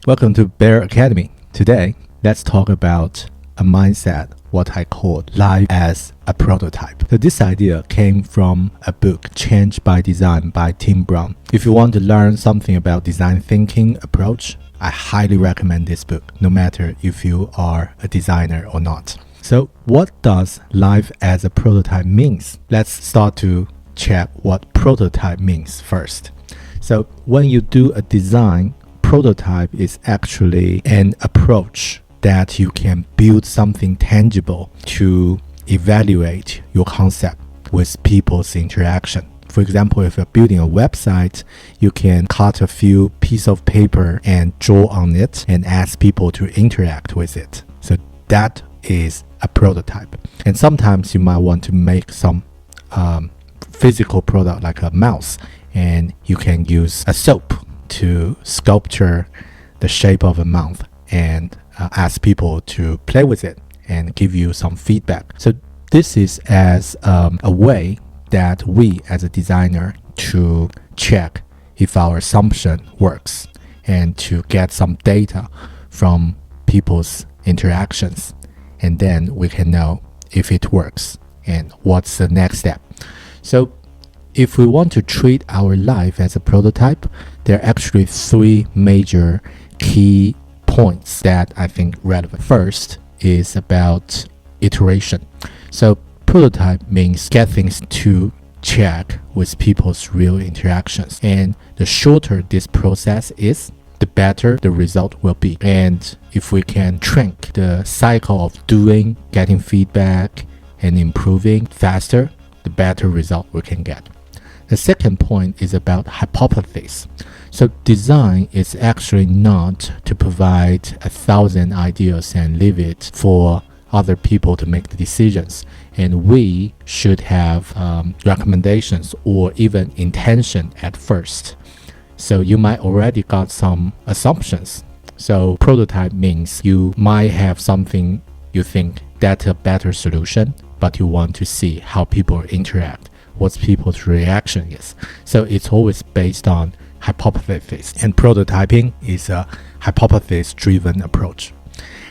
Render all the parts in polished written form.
Welcome to Bear Academy. Today, let's talk about a mindset, what I call life as a prototype. So this idea came from a book, Change by Design by Tim Brown. If you want to learn something about design thinking approach, I highly recommend this book, no matter if you are a designer or not. So what does life as a prototype means? Let's start to check what prototype means first. So when you do a design, prototype is actually an approach that you can build something tangible to evaluate your concept with people's interaction. For example, if you're building a website, you can cut a few pieces of paper and draw on it and ask people to interact with it. So that is a prototype. And sometimes you might want to make some physical product like a mouse, and you can use a soap to sculpture the shape of a mouth and ask people to play with it and give you some feedback. So this is as a way that we as a designer to check if our assumption works and to get some data from people's interactions, and then we can know if it works and what's the next step. So if we want to treat our life as a prototype, there are actually three major key points that I think relevant. First is about iteration. So prototype means get things to check with people's real interactions. And the shorter this process is, the better the result will be. And if we can shrink the cycle of doing, getting feedback, and improving faster, the better result we can get. The second point is about hypothesis. So design is actually not to provide 1,000 ideas and leave it for other people to make the decisions. And we should have recommendations or even intention at first. So you might already got some assumptions. So prototype means you might have something you think that's a better solution, but you want to see how people interact, what people's reaction is. So it's always based on hypothesis, and prototyping is a hypothesis-driven approach.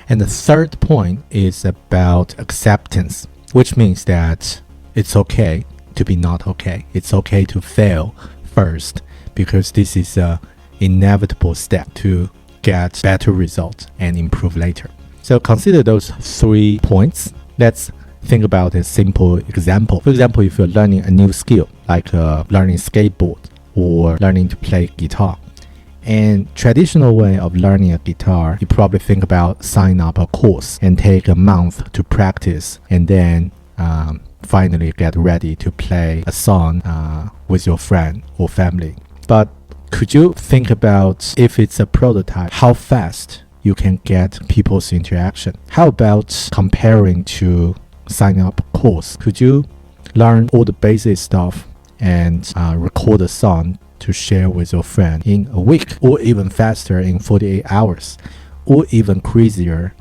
And the third point is about acceptance, which means that it's okay to be not okay. It's okay to fail first, because this is an inevitable step to get better results and improve later. So consider those 3 points. Let's think about a simple example. For example, if you're learning a new skill, like learning skateboard or learning to play guitar. And traditional way of learning a guitar, you probably think about sign up a course and take a month to practice, and then finally get ready to play a song with your friend or family. But could you think about, if it's a prototype, how fast you can get people's interaction? How about comparing to sign up course? Could you learn all the basic stuff and record a song to share with your friend in a week, or even faster in 48 hours, or even crazier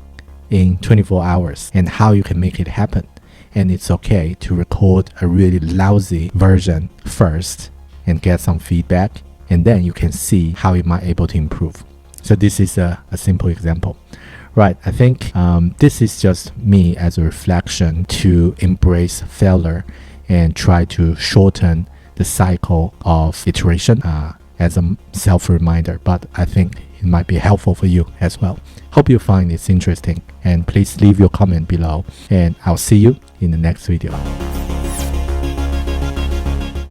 in 24 hours, and how you can make it happen? And it's okay to record a really lousy version first and get some feedback, and then you can see how you might able to improve. So this is a simple example. Right, I think this is just me as a reflection to embrace failure and try to shorten the cycle of iteration as a self-reminder. But I think it might be helpful for you as well. Hope you find this interesting, and please leave your comment below, and I'll see you in the next video.